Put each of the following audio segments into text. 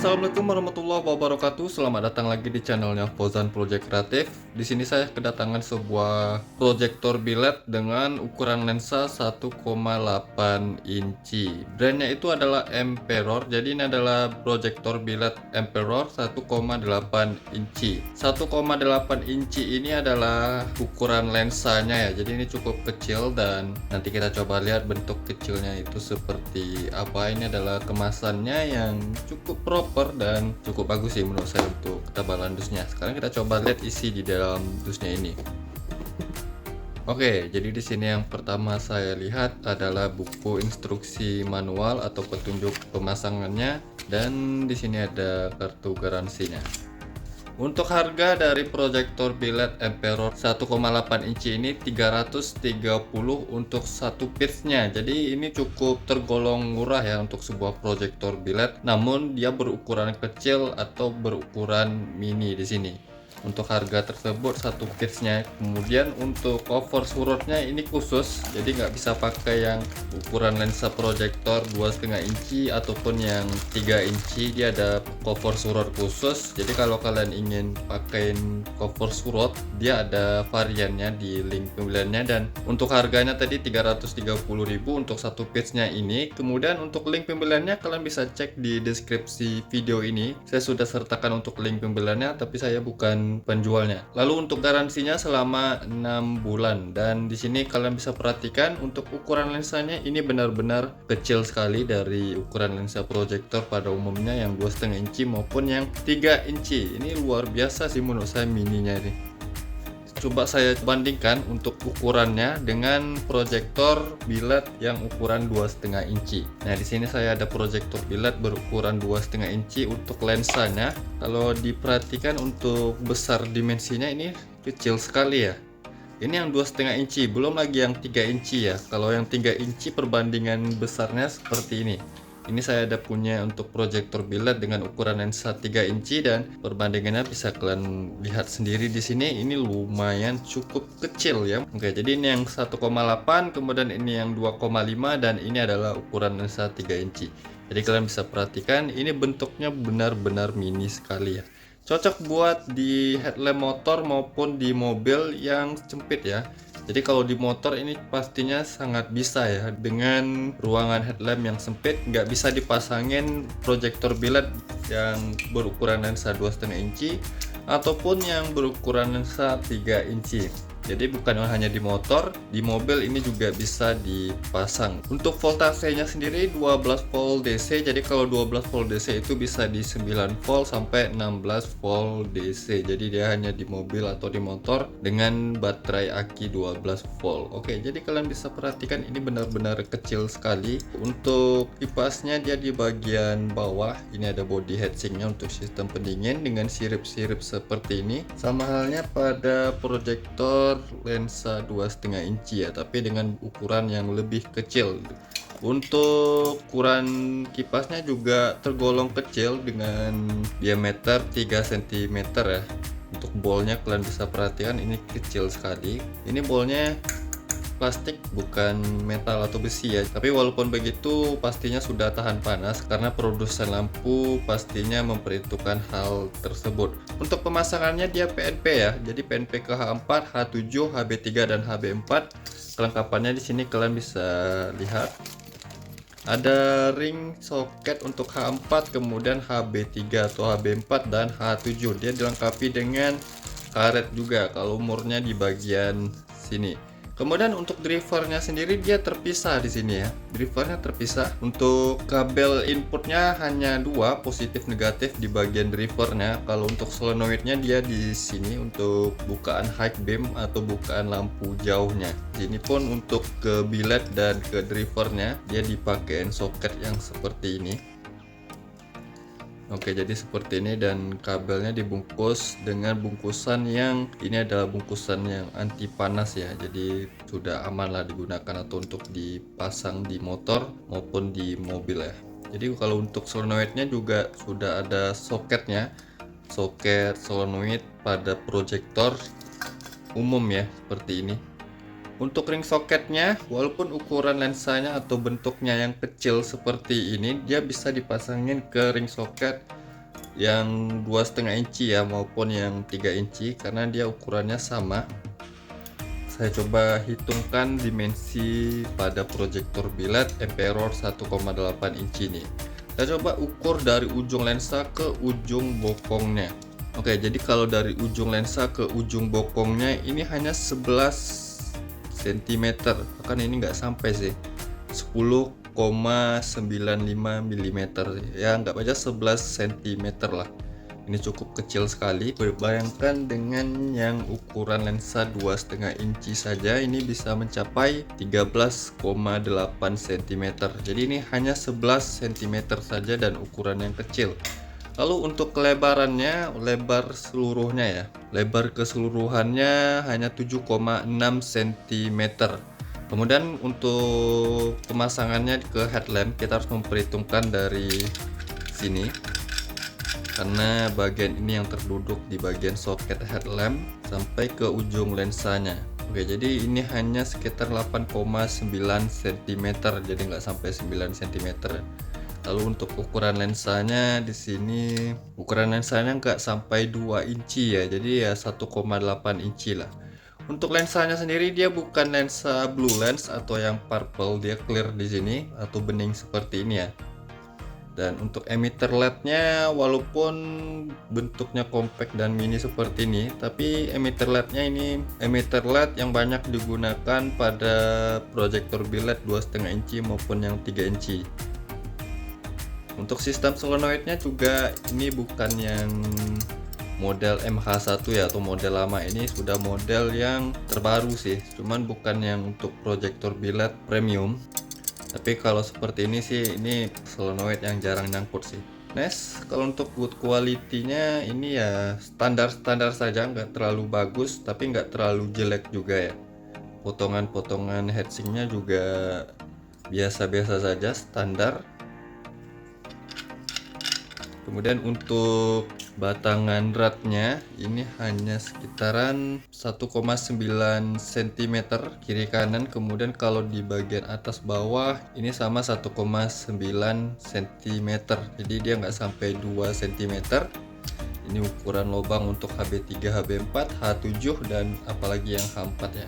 Assalamualaikum warahmatullahi wabarakatuh. Selamat datang lagi di channelnya Fauzan Project Kreatif. Di sini saya kedatangan sebuah proyektor biled dengan ukuran lensa 1,8 inci. Brandnya itu adalah Emperor. Jadi ini adalah proyektor biled Emperor 1,8 inci. 1,8 inci ini adalah ukuran lensanya ya. Jadi ini cukup kecil dan nanti kita coba lihat bentuk kecilnya itu seperti apa. Ini adalah kemasannya yang cukup proper dan cukup bagus sih menurut saya untuk ketebalan dusnya. Sekarang kita coba lihat isi di dalam dusnya ini. Oke, jadi di sini yang pertama saya lihat adalah buku instruksi manual atau petunjuk pemasangannya, dan di sini ada kartu garansinya. Untuk harga dari proyektor biled Emperor 1,8 inci ini 330 untuk satu piece-nya. Jadi ini cukup tergolong murah ya untuk sebuah proyektor biled. Namun dia berukuran kecil atau berukuran mini di sini. Untuk harga tersebut satu piece-nya. Kemudian untuk cover surutnya ini khusus, jadi nggak bisa pakai yang ukuran lensa proyektor 2,5 inci ataupun yang 3 inci. Dia ada cover surut khusus. Jadi kalau kalian ingin pakein cover surut, dia ada variannya di link pembeliannya, dan untuk harganya tadi 330.000 untuk satu piece-nya ini. Kemudian untuk link pembeliannya kalian bisa cek di deskripsi video ini. Saya sudah sertakan untuk link pembeliannya, tapi saya bukan penjualnya. Lalu untuk garansinya selama 6 bulan, dan di sini kalian bisa perhatikan untuk ukuran lensanya ini benar-benar kecil sekali dari ukuran lensa proyektor pada umumnya yang 2,5 inci maupun yang 3 inci. Ini luar biasa sih menurut saya mininya ini. Coba saya bandingkan untuk ukurannya dengan proyektor biled yang ukuran 2,5 inci. Nah, di sini saya ada proyektor biled berukuran 2,5 inci untuk lensanya. Kalau diperhatikan untuk besar dimensinya ini kecil sekali ya. Ini yang 2,5 inci, belum lagi yang 3 inci ya. Kalau yang 3 inci perbandingan besarnya seperti ini. Ini saya ada punya untuk proyektor biled dengan ukuran lensa 3 inci, dan perbandingannya bisa kalian lihat sendiri di sini. Ini lumayan cukup kecil ya. Oke, jadi ini yang 1,8, kemudian ini yang 2,5, dan ini adalah ukuran lensa 3 inci. Jadi kalian bisa perhatikan ini bentuknya benar-benar mini sekali ya. Cocok buat di headlamp motor maupun di mobil yang sempit ya. Jadi kalau di motor ini pastinya sangat bisa ya, dengan ruangan headlamp yang sempit nggak bisa dipasangin proyektor biled yang berukuran lensa 2,5 inci ataupun yang berukuran lensa 3 inci. Jadi bukan hanya di motor, di mobil ini juga bisa dipasang. Untuk voltasenya sendiri 12 volt DC. Jadi kalau 12 volt DC itu bisa di 9 volt sampai 16 volt DC. Jadi dia hanya di mobil atau di motor dengan baterai aki 12 volt. Oke, jadi kalian bisa perhatikan ini benar-benar kecil sekali. Untuk kipasnya dia di bagian bawah. Ini ada body heatsinknya untuk sistem pendingin dengan sirip-sirip seperti ini. Sama halnya pada proyektor lensa 2,5 inci ya, tapi dengan ukuran yang lebih kecil. Untuk ukuran kipasnya juga tergolong kecil dengan diameter 3 cm ya. Untuk bolnya kalian bisa perhatikan ini kecil sekali. Ini bolnya plastik bukan metal atau besi ya, tapi walaupun begitu pastinya sudah tahan panas karena produsen lampu pastinya memperhitungkan hal tersebut. Untuk pemasangannya dia PNP ya, jadi PNP ke H4, H7, HB3 dan HB4. Kelengkapannya di sini kalian bisa lihat. Ada ring soket untuk H4, kemudian HB3 atau HB4 dan H7. Dia dilengkapi dengan karet juga kalau umurnya di bagian sini. Kemudian untuk drivernya sendiri dia terpisah di sini ya. Drivernya terpisah. Untuk kabel inputnya hanya dua, positif negatif di bagian drivernya. Kalau untuk solenoidnya dia di sini untuk bukaan high beam atau bukaan lampu jauhnya. Ini pun untuk ke biled dan ke drivernya dia dipakein soket yang seperti ini. Oke, jadi seperti ini, dan kabelnya dibungkus dengan bungkusan yang ini adalah bungkusan yang anti panas ya. Jadi sudah aman lah digunakan atau untuk dipasang di motor maupun di mobil ya. Jadi kalau untuk solenoidnya juga sudah ada soketnya, soket solenoid pada proyektor umum ya, seperti ini. Untuk ring soketnya, walaupun ukuran lensanya atau bentuknya yang kecil seperti ini, dia bisa dipasangin ke ring soket yang 2,5 inci ya maupun yang 3 inci karena dia ukurannya sama. Saya coba hitungkan dimensi pada proyektor biled Emperor 1,8 inci ini. Saya coba ukur dari ujung lensa ke ujung bokongnya. Oke, jadi kalau dari ujung lensa ke ujung bokongnya ini hanya 11 cm. Bahkan ini nggak sampai sih, 10,95 mm ya, nggak baca 11 cm lah. Ini cukup kecil sekali. Bayangkan dengan yang ukuran lensa 2,5 inci saja ini bisa mencapai 13,8 cm. Jadi ini hanya 11 cm saja dan ukuran yang kecil. Lalu untuk kelebarannya, lebar seluruhnya ya, lebar keseluruhannya hanya 7,6 cm. Kemudian untuk pemasangannya ke headlamp kita harus memperhitungkan dari sini, karena bagian ini yang terduduk di bagian soket headlamp sampai ke ujung lensanya. Oke, jadi ini hanya sekitar 8,9 cm, jadi nggak sampai 9 cm. Lalu untuk ukuran lensanya di sini, ukuran lensanya nggak sampai 2 inci ya, jadi ya 1,8 inci lah. Untuk lensanya sendiri dia bukan lensa blue lens atau yang purple, dia clear di sini atau bening seperti ini ya. Dan untuk emitter LED-nya walaupun bentuknya compact dan mini seperti ini, tapi emitter LED-nya ini emitter LED yang banyak digunakan pada proyektor biled 2,5 inci maupun yang 3 inci. Untuk sistem solenoidnya juga ini bukan yang model MH1 ya, atau model lama, ini sudah model yang terbaru sih, cuman bukan yang untuk proyektor biled premium. Tapi kalau seperti ini sih, ini solenoid yang jarang nyangkut sih. Next, kalau untuk good quality-nya ini ya standar-standar saja, nggak terlalu bagus tapi nggak terlalu jelek juga ya. Potongan-potongan heatsinknya juga biasa-biasa saja, standar. Kemudian untuk batangan ratnya ini hanya sekitaran 1,9 cm kiri kanan. Kemudian kalau di bagian atas bawah ini sama 1,9 cm, jadi dia nggak sampai 2 cm. Ini ukuran lubang untuk HB3, HB4, H7 dan apalagi yang H4 ya.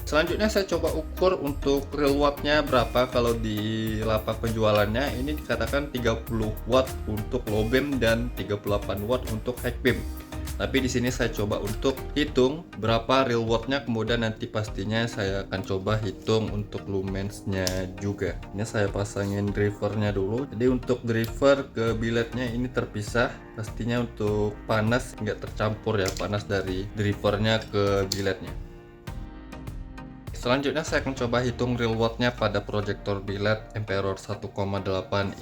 Selanjutnya saya coba ukur untuk real wattnya berapa. Kalau di lapak penjualannya ini dikatakan 30 watt untuk low beam dan 38 watt untuk high beam. Tapi di sini saya coba untuk hitung berapa real wattnya, kemudian nanti pastinya saya akan coba hitung untuk lumensnya juga. Ini saya pasangin drivernya dulu. Jadi untuk driver ke bilednya ini terpisah. Pastinya untuk panas nggak tercampur ya, panas dari drivernya ke bilednya. Selanjutnya saya akan coba hitung real wattnya pada proyektor biled Emperor 1,8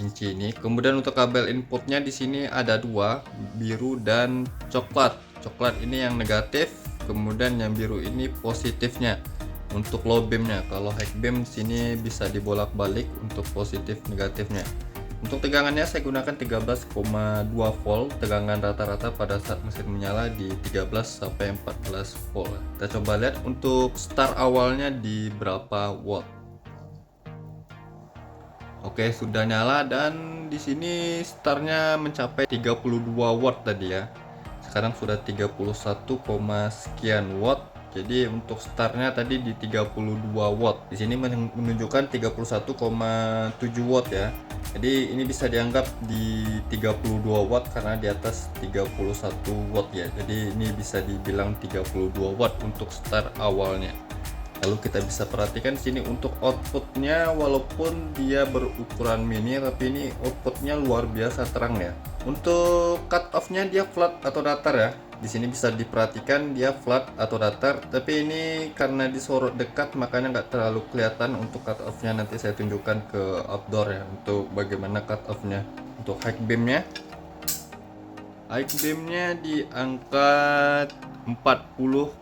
inci ini. Kemudian untuk kabel inputnya di sini ada dua, biru dan coklat. Coklat ini yang negatif, kemudian yang biru ini positifnya untuk low beamnya. Kalau high beam sini bisa dibolak-balik untuk positif negatifnya. Untuk tegangannya saya gunakan 13,2 volt, tegangan rata-rata pada saat mesin menyala di 13 sampai 14 volt. Kita coba lihat untuk start awalnya di berapa watt. Oke, sudah nyala dan di sini startnya mencapai 32 watt tadi ya. Sekarang sudah 31, sekian watt. Jadi untuk startnya tadi di 32 watt. Di sini menunjukkan 31,7 watt ya. Jadi ini bisa dianggap di 32 watt karena di atas 31 watt ya. Jadi ini bisa dibilang 32 watt untuk start awalnya. Lalu kita bisa perhatikan sini untuk outputnya, walaupun dia berukuran mini tapi ini outputnya luar biasa terang ya. Untuk cut off-nya dia flat atau datar ya. Di sini bisa diperhatikan dia flat atau datar, tapi ini karena disorot dekat makanya nggak terlalu kelihatan. Untuk cut off-nya nanti saya tunjukkan ke outdoor ya, untuk bagaimana cut off-nya. Untuk high beam-nya, di angka 40,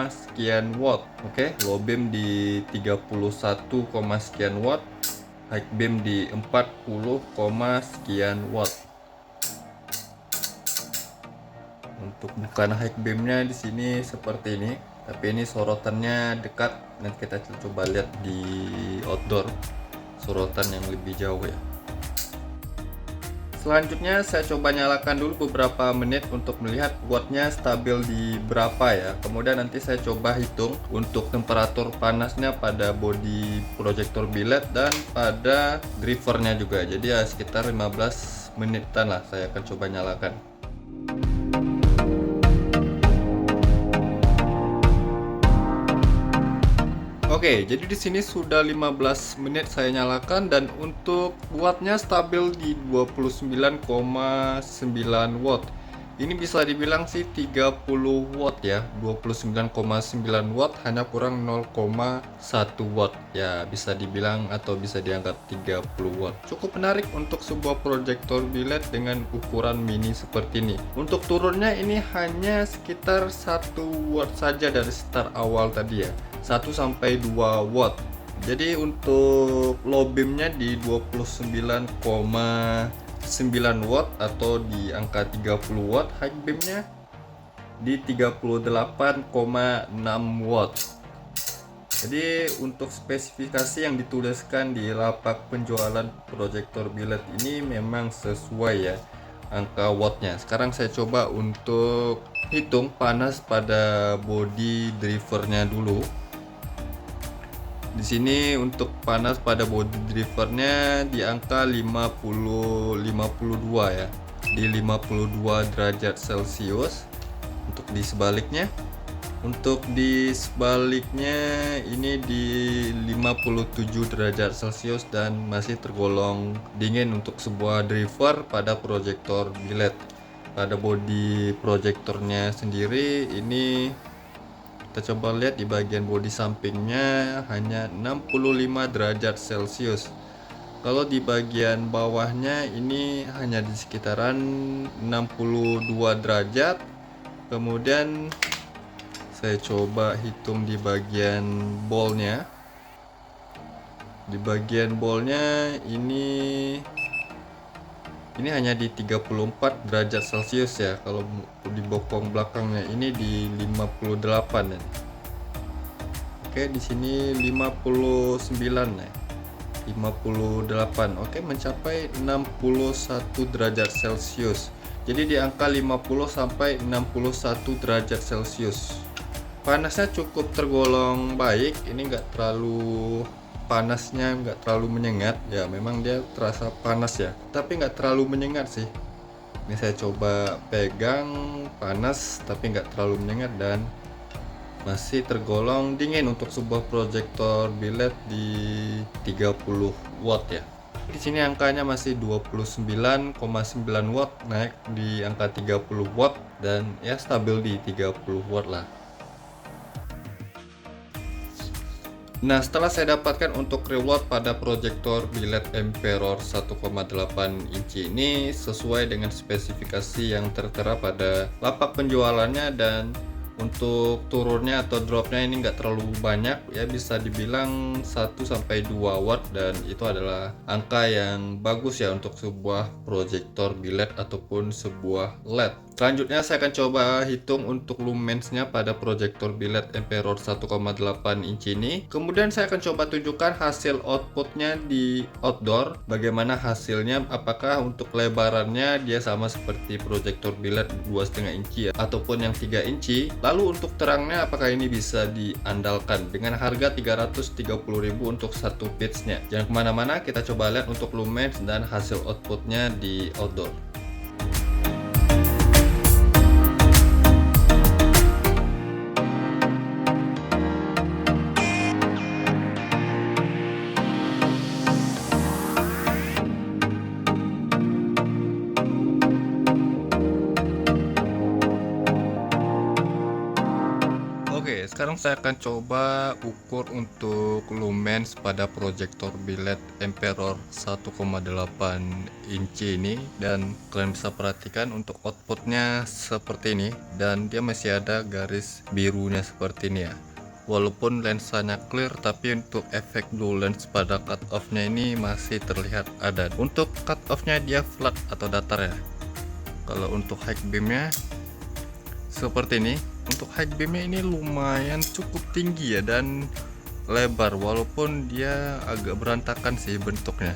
sekian watt. Oke, low beam di 31, sekian watt, high beam di 40, sekian watt. Untuk bukan high beamnya di sini seperti ini, tapi ini sorotannya dekat. Nanti kita coba lihat di outdoor sorotan yang lebih jauh ya. Selanjutnya saya coba nyalakan dulu beberapa menit untuk melihat wattnya stabil di berapa ya. Kemudian nanti saya coba hitung untuk temperatur panasnya pada bodi proyektor biled dan pada drivernya juga. Jadi ya sekitar 15 menitan lah saya akan coba nyalakan. Oke, jadi di sini sudah 15 menit saya nyalakan dan untuk wattnya stabil di 29,9 watt. Ini bisa dibilang sih 30 watt ya, 29,9 watt hanya kurang 0,1 watt. Ya, bisa dibilang atau bisa dianggap 30 watt. Cukup menarik untuk sebuah proyektor biled dengan ukuran mini seperti ini. Untuk turunnya ini hanya sekitar 1 watt saja dari start awal tadi ya. 1 sampai 2 watt. Jadi untuk low beamnya di 29,9 watt atau di angka 30 watt, high beamnya di 38,6 watt. Jadi untuk spesifikasi yang dituliskan di lapak penjualan proyektor biled ini memang sesuai ya angka wattnya. Sekarang saya coba untuk hitung panas pada body drivernya dulu. Di sini untuk panas pada body drivernya di angka 52 ya, di 52 derajat Celcius. Untuk di sebaliknya ini di 57 derajat Celcius dan masih tergolong dingin untuk sebuah driver pada proyektor biled. Pada body proyektornya sendiri ini kita coba lihat di bagian bodi sampingnya hanya 65 derajat Celcius. Kalau di bagian bawahnya ini hanya di sekitaran 62 derajat. Kemudian saya coba hitung di bagian bolnya. Di bagian bolnya ini hanya di 34 derajat Celcius ya. Kalau di bokong belakangnya ini di 58 ya. Oke, di sini 59 ya. 58. Oke, mencapai 61 derajat Celcius. Jadi di angka 50 sampai 61 derajat Celcius. Panasnya cukup tergolong baik. Ini enggak terlalu panasnya, nggak terlalu menyengat ya, memang dia terasa panas ya, tapi nggak terlalu menyengat sih. Ini saya coba pegang, panas tapi nggak terlalu menyengat dan masih tergolong dingin untuk sebuah proyektor biled di 30 watt ya. Di sini angkanya masih 29,9 watt, naik di angka 30 watt dan ya stabil di 30 watt lah. Nah, setelah saya dapatkan untuk reward pada proyektor biled Emperor 1,8 inci ini sesuai dengan spesifikasi yang tertera pada lapak penjualannya, dan untuk turunnya atau dropnya ini enggak terlalu banyak ya, bisa dibilang 1 sampai 2 watt, dan itu adalah angka yang bagus ya untuk sebuah proyektor biled ataupun sebuah LED. Selanjutnya saya akan coba hitung untuk lumensnya pada proyektor biled Emperor 1,8 inci ini. Kemudian saya akan coba tunjukkan hasil outputnya di outdoor, bagaimana hasilnya, apakah untuk lebarannya dia sama seperti proyektor biled 2,5 inci ya, ataupun yang 3 inci. Lalu untuk terangnya apakah ini bisa diandalkan dengan harga 330.000 untuk satu pitsnya. Jangan kemana-mana, kita coba lihat untuk lumens dan hasil outputnya di outdoor. Sekarang saya akan coba ukur untuk lumens pada proyektor biled Emperor 1,8 inci ini, dan kalian bisa perhatikan untuk outputnya seperti ini, dan dia masih ada garis birunya seperti ini ya. Walaupun lensanya clear, tapi untuk efek blue lens pada cut off-nya ini masih terlihat ada. Untuk cut off-nya dia flat atau datar ya. Kalau untuk high beam-nya seperti ini. Untuk high beam-nya ini lumayan cukup tinggi ya dan lebar, walaupun dia agak berantakan sih bentuknya.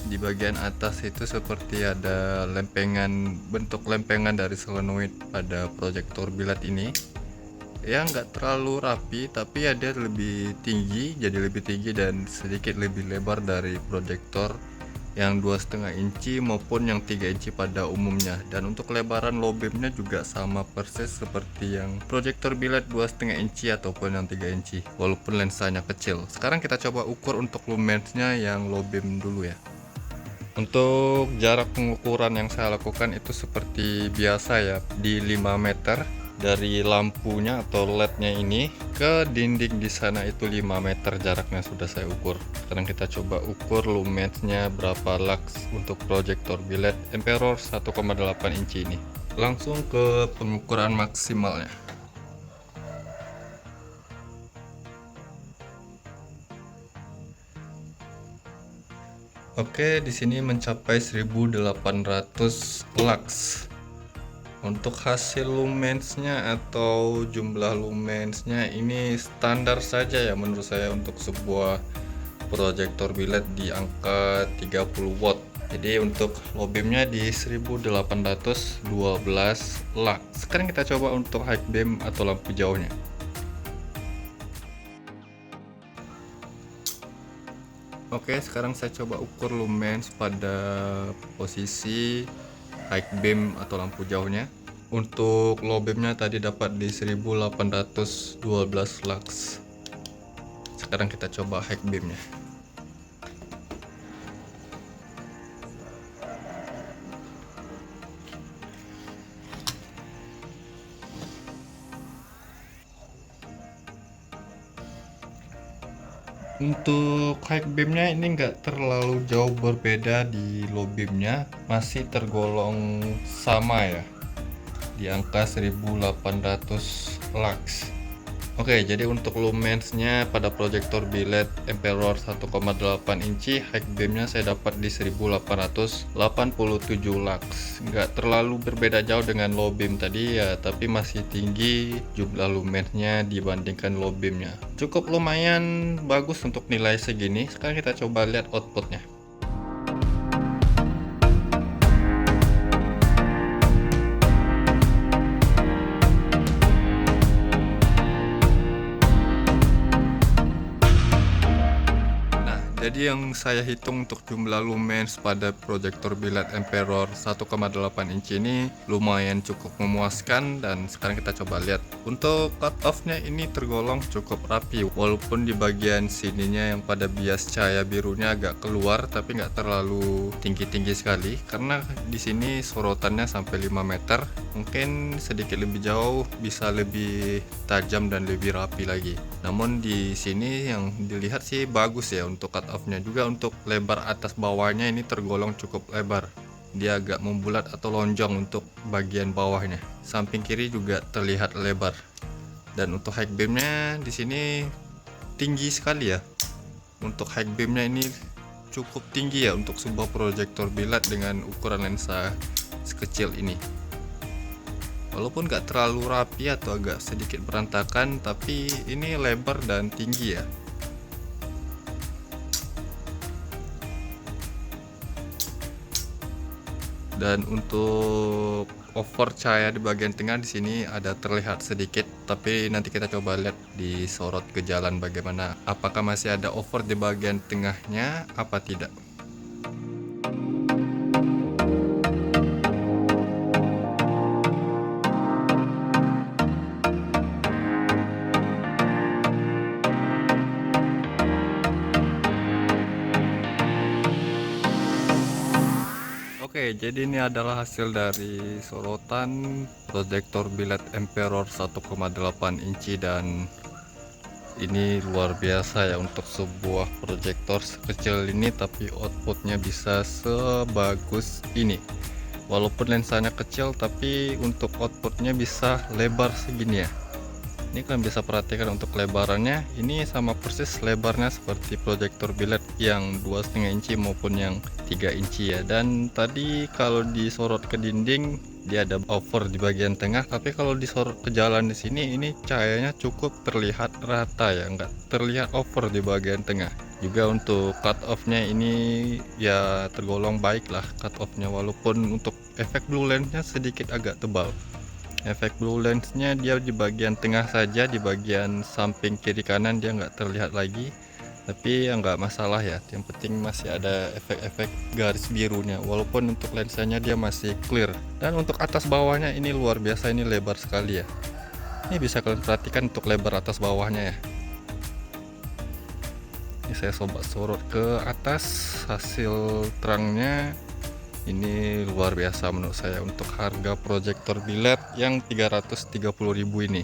Di bagian atas itu seperti ada lempengan, bentuk lempengan dari solenoid pada proyektor biled ini. Ya nggak terlalu rapi, tapi ya dia lebih tinggi, jadi lebih tinggi dan sedikit lebih lebar dari proyektor yang 2,5 inci maupun yang 3 inci pada umumnya. Dan untuk lebaran low beamnya juga sama persis seperti yang proyektor biled 2,5 inci ataupun yang 3 inci, walaupun lensanya kecil. Sekarang kita coba ukur untuk lumensnya yang low beam dulu ya. Untuk jarak pengukuran yang saya lakukan itu seperti biasa ya, di 5 meter dari lampunya atau LED-nya ini ke dinding di sana itu 5 meter jaraknya sudah saya ukur. Sekarang kita coba ukur lumensnya berapa lux untuk proyektor biled Emperor 1,8 inci ini. Langsung ke pengukuran maksimalnya. Oke, di sini mencapai 1800 lux. Untuk hasil lumensnya atau jumlah lumensnya ini standar saja ya menurut saya untuk sebuah proyektor biled di angka 30 watt. Jadi untuk low beamnya di 1812 lux. Sekarang kita coba untuk high beam atau lampu jauhnya. Oke, sekarang saya coba ukur lumens pada posisi high beam atau lampu jauhnya. Untuk low beamnya tadi dapat di 1812 lux. Sekarang kita coba high beamnya. Untuk high beamnya ini enggak terlalu jauh berbeda di low beamnya, masih tergolong sama ya, di angka 1800 lux. Oke, jadi untuk lumensnya pada proyektor biled Emperor 1,8 inci high beamnya saya dapat di 1887 lux. Nggak terlalu berbeda jauh dengan low beam tadi ya, tapi masih tinggi jumlah lumensnya dibandingkan low beamnya. Cukup lumayan bagus untuk nilai segini. Sekarang kita coba lihat outputnya. Jadi yang saya hitung untuk jumlah lumens pada proyektor biled Emperor 1,8 inci ini lumayan cukup memuaskan. Dan sekarang kita coba lihat untuk cut off nya ini tergolong cukup rapi, walaupun di bagian sininya yang pada bias cahaya birunya agak keluar, tapi nggak terlalu tinggi-tinggi sekali karena di sini sorotannya sampai 5 meter. Mungkin sedikit lebih jauh bisa lebih tajam dan lebih rapi lagi. Namun di sini yang dilihat sih bagus ya untuk cut off-nya. Juga untuk lebar atas bawahnya ini tergolong cukup lebar. Dia agak membulat atau lonjong untuk bagian bawahnya. Samping kiri juga terlihat lebar. Dan untuk high beam-nya di sini tinggi sekali ya. Untuk high beam-nya ini cukup tinggi ya untuk sebuah proyektor biled dengan ukuran lensa sekecil ini. Walaupun gak terlalu rapi atau agak sedikit berantakan, tapi ini lebar dan tinggi ya. Dan untuk over cahaya di bagian tengah di sini ada terlihat sedikit, tapi nanti kita coba lihat di sorot ke jalan bagaimana, apakah masih ada over di bagian tengahnya apa tidak. Oke, jadi ini adalah hasil dari sorotan proyektor biled Emperor 1,8 inci dan ini luar biasa ya untuk sebuah proyektor sekecil ini, tapi outputnya bisa sebagus ini. Walaupun lensanya kecil, tapi untuk outputnya bisa lebar segini ya. Ini kalian bisa perhatikan untuk lebarannya, ini sama persis lebarnya seperti proyektor biled yang 2,5 inci maupun yang 3 inci ya. Dan tadi kalau disorot ke dinding dia ada over di bagian tengah, tapi kalau disorot ke jalan di sini ini cahayanya cukup terlihat rata ya, nggak terlihat over di bagian tengah. Juga untuk cut off-nya ini ya tergolong baik lah cut off-nya, walaupun untuk efek blue lens-nya sedikit agak tebal. Efek blue lens-nya dia di bagian tengah saja, di bagian samping kiri kanan dia nggak terlihat lagi. Tapi ya nggak masalah ya, yang penting masih ada efek-efek garis birunya, walaupun untuk lensanya dia masih clear. Dan untuk atas bawahnya ini luar biasa, ini lebar sekali ya. Ini bisa kalian perhatikan untuk lebar atas bawahnya ya. Ini saya coba sorot ke atas, hasil terangnya ini luar biasa menurut saya untuk harga proyektor biled yang 330.000 ini.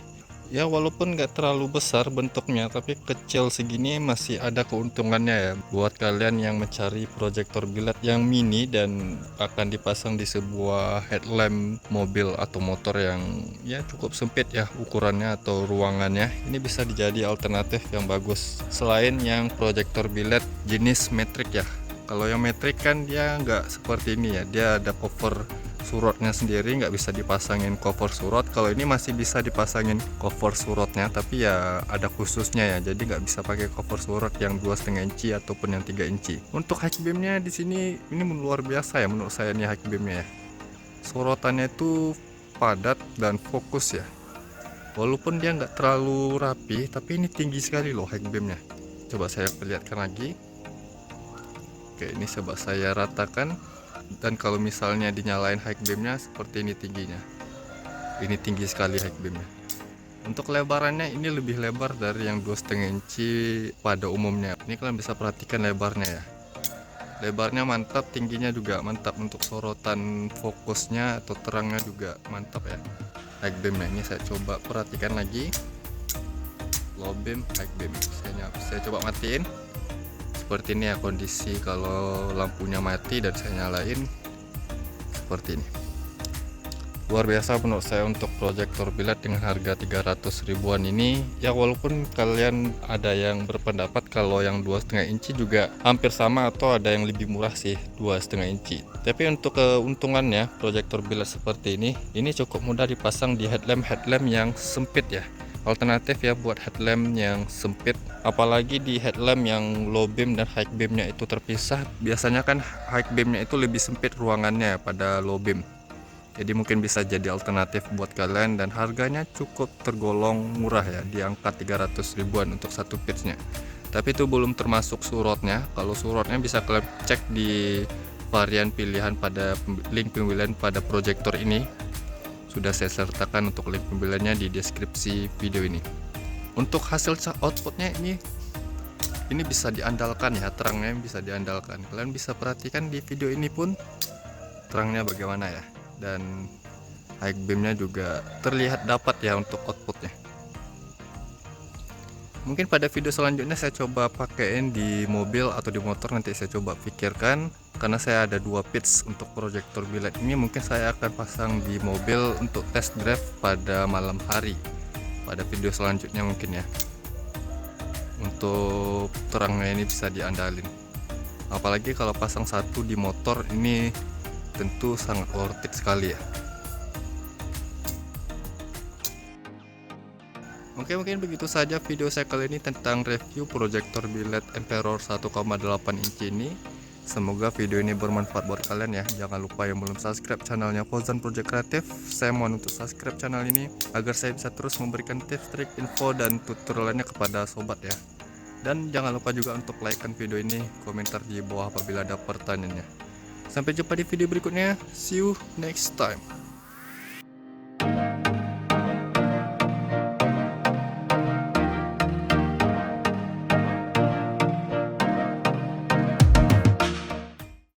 Ya walaupun nggak terlalu besar bentuknya, tapi kecil segini masih ada keuntungannya ya buat kalian yang mencari proyektor biled yang mini dan akan dipasang di sebuah headlamp mobil atau motor yang ya cukup sempit ya ukurannya atau ruangannya. Ini bisa dijadi alternatif yang bagus selain yang proyektor biled jenis metrik ya. Kalau yang metrik kan dia nggak seperti ini ya, dia ada cover surutnya sendiri, nggak bisa dipasangin cover surut. Kalau ini masih bisa dipasangin cover surutnya, tapi ya ada khususnya ya, jadi nggak bisa pakai cover surut yang 2,5 inci ataupun yang 3 inci. Untuk high beamnya di sini ini luar biasa ya menurut saya nih high beamnya ya. Sorotannya itu padat dan fokus ya. Walaupun dia nggak terlalu rapi, tapi ini tinggi sekali loh high beamnya. Coba saya perlihatkan lagi. Oke, ini coba saya ratakan. Dan kalau misalnya dinyalain high beamnya seperti ini tingginya, ini tinggi sekali high beamnya. Untuk lebarannya ini lebih lebar dari yang 2,5 inci pada umumnya. Ini kalian bisa perhatikan lebarnya ya, lebarnya mantap, tingginya juga mantap. Untuk sorotan fokusnya atau terangnya juga mantap ya high beamnya. Ini saya coba perhatikan lagi, low beam, high beam. Saya coba matiin. Seperti ini ya kondisi kalau lampunya mati dan saya nyalain, seperti ini. Luar biasa menurut saya untuk proyektor biled dengan harga 300 ribuan ini ya. Walaupun kalian ada yang berpendapat kalau yang 2,5 inci juga hampir sama atau ada yang lebih murah sih 2,5 inci, tapi untuk keuntungannya proyektor biled seperti ini cukup mudah dipasang di headlamp yang sempit ya. Alternatif ya buat headlamp yang sempit, apalagi di headlamp yang low beam dan high beamnya itu terpisah. Biasanya kan high beamnya itu lebih sempit ruangannya pada low beam, jadi mungkin bisa jadi alternatif buat kalian dan harganya cukup tergolong murah ya, di angka 300 ribuan untuk satu piece-nya. Tapi itu belum termasuk surutnya. Kalau surutnya bisa kalian cek di varian pilihan pada link pembelian pada proyektor ini. Sudah saya sertakan untuk link pembeliannya di deskripsi video ini. Untuk hasil outputnya ini bisa diandalkan ya, terangnya bisa diandalkan. Kalian bisa perhatikan di video ini pun terangnya bagaimana ya, dan high beamnya juga terlihat dapat ya untuk outputnya. Mungkin pada video selanjutnya saya coba pakaiin di mobil atau di motor, nanti saya coba pikirkan. Karena saya ada dua pitch untuk proyektor biled ini, mungkin saya akan pasang di mobil untuk test drive pada malam hari pada video selanjutnya mungkin ya. Untuk terangnya ini bisa diandalin, apalagi kalau pasang satu di motor ini tentu sangat worth it sekali ya. Oke, mungkin begitu saja video saya kali ini tentang review proyektor biled Emperor 1,8 inci ini. Semoga video ini bermanfaat buat kalian ya. Jangan lupa yang belum subscribe channelnya Fauzan Project Kreatif, saya mohon untuk subscribe channel ini agar saya bisa terus memberikan tips, trik, info, dan tutorialnya kepada sobat ya. Dan jangan lupa juga untuk like-kan video ini, komentar di bawah apabila ada pertanyaannya. Sampai jumpa di video berikutnya. See you next time.